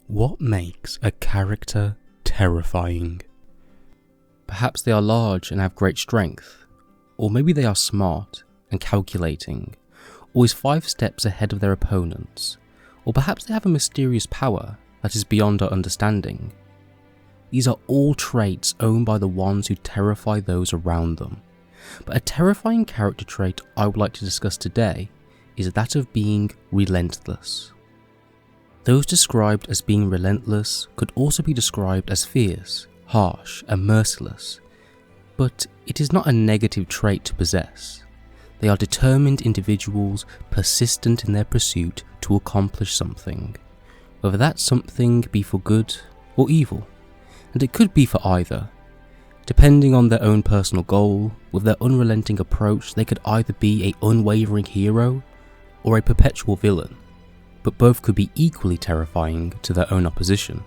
What makes a character terrifying? Perhaps they are large and have great strength, or maybe they are smart and calculating, always 5 steps ahead of their opponents, or perhaps they have a mysterious power that is beyond our understanding. These are all traits owned by the ones who terrify those around them. But a terrifying character trait I would like to discuss today is that of being relentless. Those described as being relentless could also be described as fierce, harsh, and merciless, but it is not a negative trait to possess. They are determined individuals persistent in their pursuit to accomplish something, whether that something be for good or evil, and it could be for either. Depending on their own personal goal, with their unrelenting approach they could either be an unwavering hero or a perpetual villain, but both could be equally terrifying to their own opposition.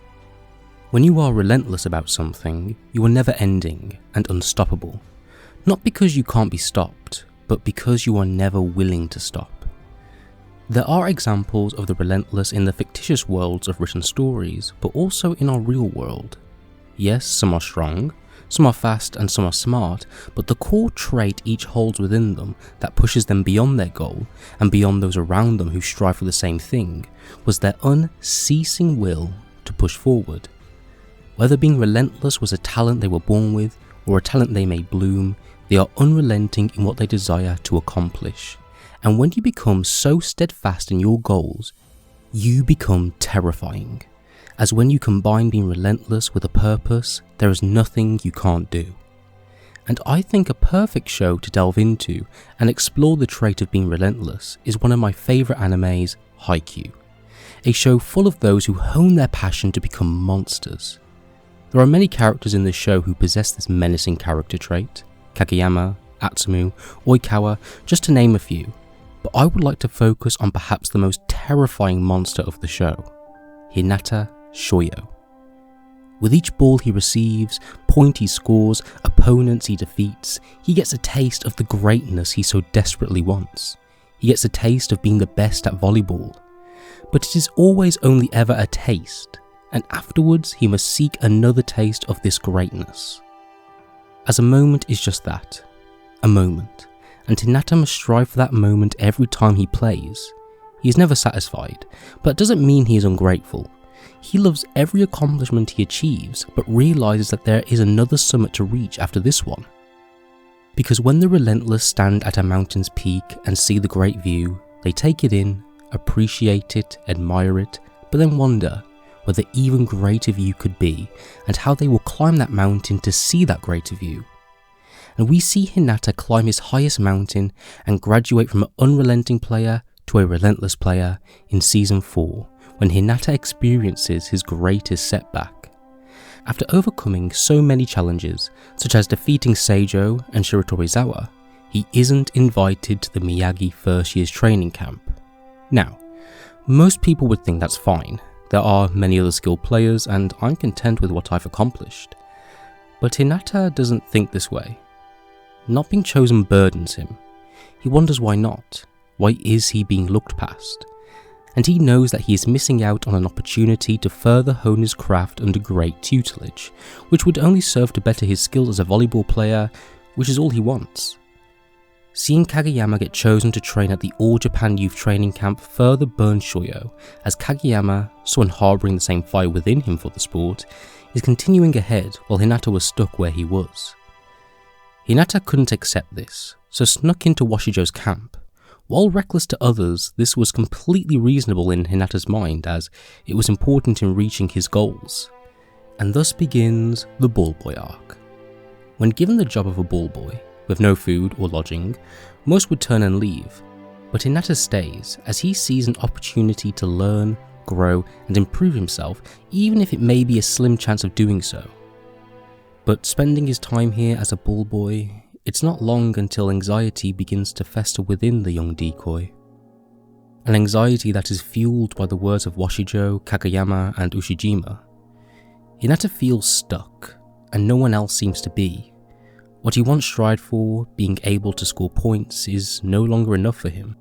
When you are relentless about something, you are never ending and unstoppable, not because you can't be stopped, but because you are never willing to stop. There are examples of the relentless in the fictitious worlds of written stories, but also in our real world. Yes, some are strong, some are fast, and some are smart, but the core trait each holds within them that pushes them beyond their goal and beyond those around them who strive for the same thing was their unceasing will to push forward. Whether being relentless was a talent they were born with or a talent they made bloom, they are unrelenting in what they desire to accomplish. And when you become so steadfast in your goals, you become terrifying. As when you combine being relentless with a purpose, there is nothing you can't do. And I think a perfect show to delve into and explore the trait of being relentless is one of my favourite animes, Haikyuu, a show full of those who hone their passion to become monsters. There are many characters in this show who possess this menacing character trait, Kageyama, Atsumu, Oikawa, just to name a few, but I would like to focus on perhaps the most terrifying monster of the show, Hinata Shoyo. With each ball he receives, point he scores, opponents he defeats, he gets a taste of the greatness he so desperately wants. He gets a taste of being the best at volleyball. But it is always only ever a taste, and afterwards he must seek another taste of this greatness. As a moment is just that, a moment, and Hinata must strive for that moment every time he plays. He is never satisfied, but it doesn't mean he is ungrateful. He loves every accomplishment he achieves, but realises that there is another summit to reach after this one. Because when the relentless stand at a mountain's peak and see the great view, they take it in, appreciate it, admire it, but then wonder whether even greater view could be and how they will climb that mountain to see that greater view. And we see Hinata climb his highest mountain and graduate from an unrelenting player to a relentless player in Season 4, when Hinata experiences his greatest setback. After overcoming so many challenges, such as defeating Seijo and Shiratorizawa, he isn't invited to the Miyagi first year's training camp. Now, most people would think that's fine. There are many other skilled players and I'm content with what I've accomplished. But Hinata doesn't think this way. Not being chosen burdens him. He wonders why not. Why is he being looked past? And he knows that he is missing out on an opportunity to further hone his craft under great tutelage, which would only serve to better his skills as a volleyball player, which is all he wants. Seeing Kageyama get chosen to train at the All Japan Youth Training Camp further burns Shoyo, as Kageyama, someone harbouring the same fire within him for the sport, is continuing ahead while Hinata was stuck where he was. Hinata couldn't accept this, so snuck into Washijo's camp. While reckless to others, this was completely reasonable in Hinata's mind as it was important in reaching his goals. And thus begins the ball boy arc. When given the job of a ball boy, with no food or lodging, most would turn and leave, but Hinata stays as he sees an opportunity to learn, grow and improve himself, even if it may be a slim chance of doing so. But spending his time here as a ball boy, it's not long until anxiety begins to fester within the young decoy. An anxiety that is fueled by the words of Washijo, Kageyama and Ushijima. Hinata feels stuck, and no one else seems to be. What he once strived for, being able to score points, is no longer enough for him.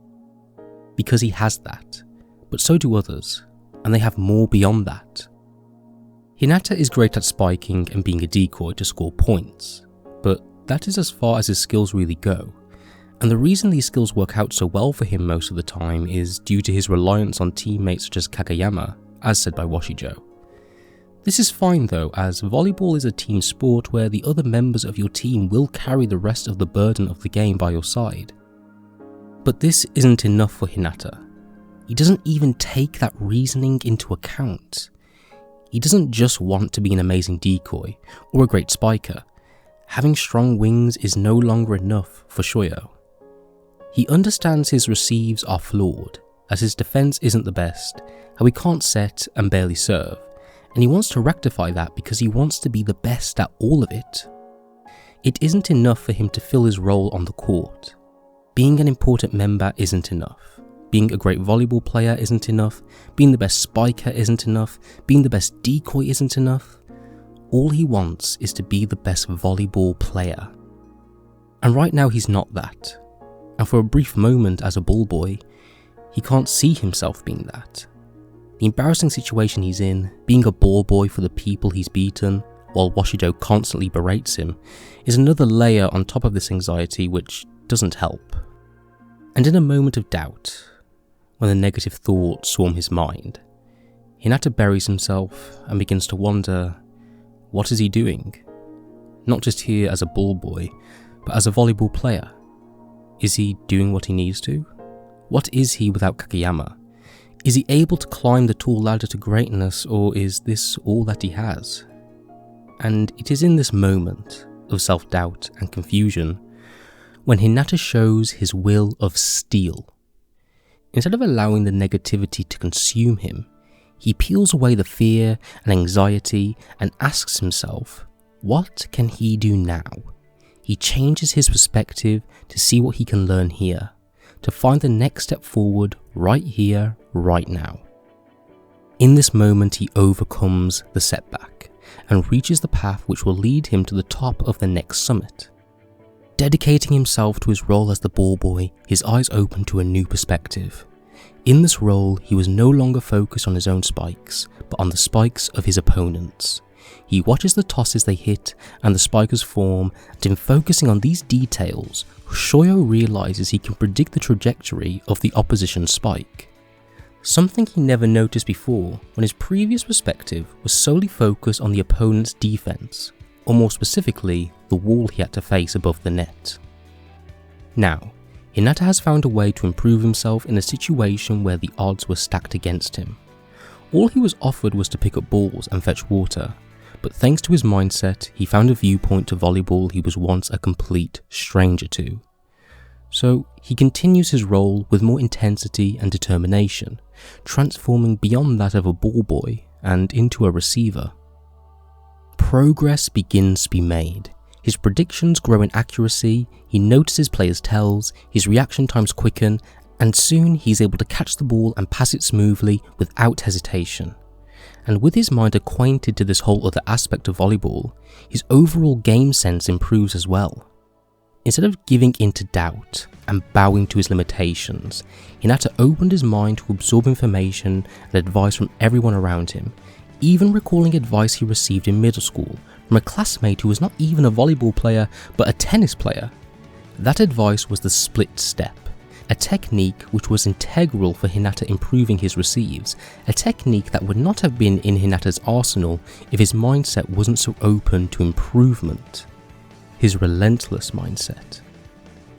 Because he has that, but so do others, and they have more beyond that. Hinata is great at spiking and being a decoy to score points, but that is as far as his skills really go. And the reason these skills work out so well for him most of the time is due to his reliance on teammates such as Kageyama, as said by Washijo. This is fine though, as volleyball is a team sport where the other members of your team will carry the rest of the burden of the game by your side. But this isn't enough for Hinata. He doesn't even take that reasoning into account. He doesn't just want to be an amazing decoy or a great spiker. Having strong wings is no longer enough for Shoyo. He understands his receives are flawed, as his defense isn't the best, how he can't set and barely serve, and he wants to rectify that because he wants to be the best at all of it. It isn't enough for him to fill his role on the court. Being an important member isn't enough. Being a great volleyball player isn't enough. Being the best spiker isn't enough. Being the best decoy isn't enough. All he wants is to be the best volleyball player. And right now he's not that. And for a brief moment as a ball boy, he can't see himself being that. The embarrassing situation he's in, being a ball boy for the people he's beaten, while Washijo constantly berates him, is another layer on top of this anxiety which doesn't help. And in a moment of doubt, when the negative thoughts swarm his mind, Hinata buries himself and begins to wonder, what is he doing? Not just here as a ball boy, but as a volleyball player. Is he doing what he needs to? What is he without Kageyama? Is he able to climb the tall ladder to greatness, or is this all that he has? And it is in this moment of self-doubt and confusion when Hinata shows his will of steel. Instead of allowing the negativity to consume him, he peels away the fear and anxiety and asks himself, what can he do now? He changes his perspective to see what he can learn here, to find the next step forward right here, right now. In this moment he overcomes the setback and reaches the path which will lead him to the top of the next summit. Dedicating himself to his role as the ball boy, his eyes open to a new perspective. In this role, he was no longer focused on his own spikes, but on the spikes of his opponents. He watches the tosses they hit and the spikers form, and in focusing on these details, Shoyo realizes he can predict the trajectory of the opposition's spike. Something he never noticed before when his previous perspective was solely focused on the opponent's defense, or more specifically, the wall he had to face above the net. Now, Hinata has found a way to improve himself in a situation where the odds were stacked against him. All he was offered was to pick up balls and fetch water, but thanks to his mindset, he found a viewpoint to volleyball he was once a complete stranger to. So he continues his role with more intensity and determination, transforming beyond that of a ball boy and into a receiver. Progress begins to be made. His predictions grow in accuracy, he notices players' tells, his reaction times quicken, and soon he's able to catch the ball and pass it smoothly without hesitation. And with his mind acquainted to this whole other aspect of volleyball, his overall game sense improves as well. Instead of giving in to doubt and bowing to his limitations, Hinata opened his mind to absorb information and advice from everyone around him, even recalling advice he received in middle school from a classmate who was not even a volleyball player but a tennis player. That advice was the split step, a technique which was integral for Hinata improving his receives, a technique that would not have been in Hinata's arsenal if his mindset wasn't so open to improvement. His relentless mindset.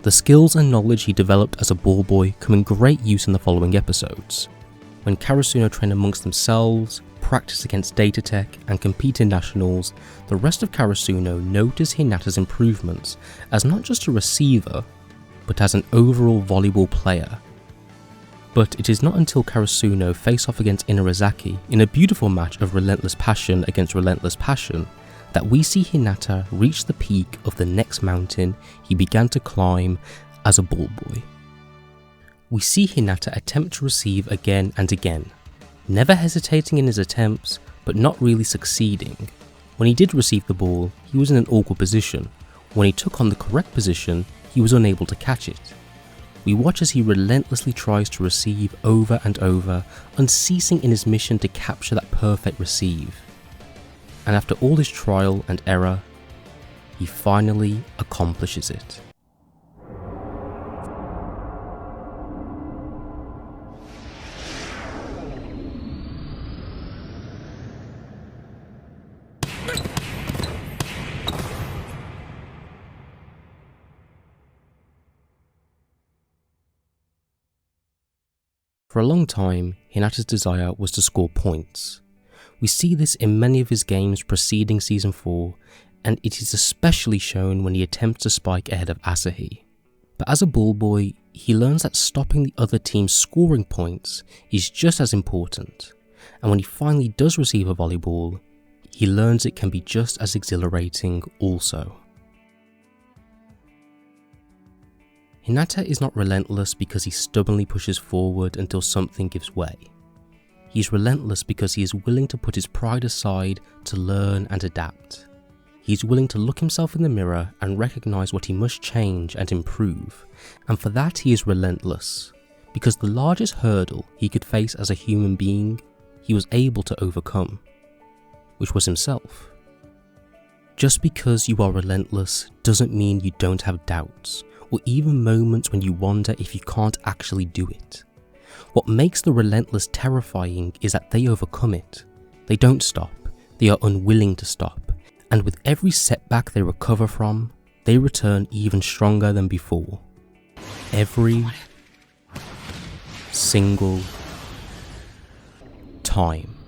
The skills and knowledge he developed as a ball boy come in great use in the following episodes. When Karasuno train amongst themselves, practice against Data Tech and compete in nationals, the rest of Karasuno notice Hinata's improvements as not just a receiver, but as an overall volleyball player. But it is not until Karasuno face off against Inarizaki in a beautiful match of relentless passion against relentless passion that we see Hinata reach the peak of the next mountain he began to climb as a ball boy. We see Hinata attempt to receive again and again, never hesitating in his attempts, but not really succeeding. When he did receive the ball, he was in an awkward position. When he took on the correct position, he was unable to catch it. We watch as he relentlessly tries to receive over and over, unceasing in his mission to capture that perfect receive. and after all this trial and error, he finally accomplishes it. For a long time, Hinata's desire was to score points. We see this in many of his games preceding Season 4, and it is especially shown when he attempts to spike ahead of Asahi. But as a ball boy, he learns that stopping the other team's scoring points is just as important, and when he finally does receive a volleyball, he learns it can be just as exhilarating also. Hinata is not relentless because he stubbornly pushes forward until something gives way. He is relentless because he is willing to put his pride aside to learn and adapt. He is willing to look himself in the mirror and recognise what he must change and improve, and for that he is relentless, because the largest hurdle he could face as a human being, he was able to overcome, which was himself. Just because you are relentless doesn't mean you don't have doubts, or even moments when you wonder if you can't actually do it. What makes the relentless terrifying is that they overcome it. They don't stop, they are unwilling to stop, and with every setback they recover from, they return even stronger than before. Every single time.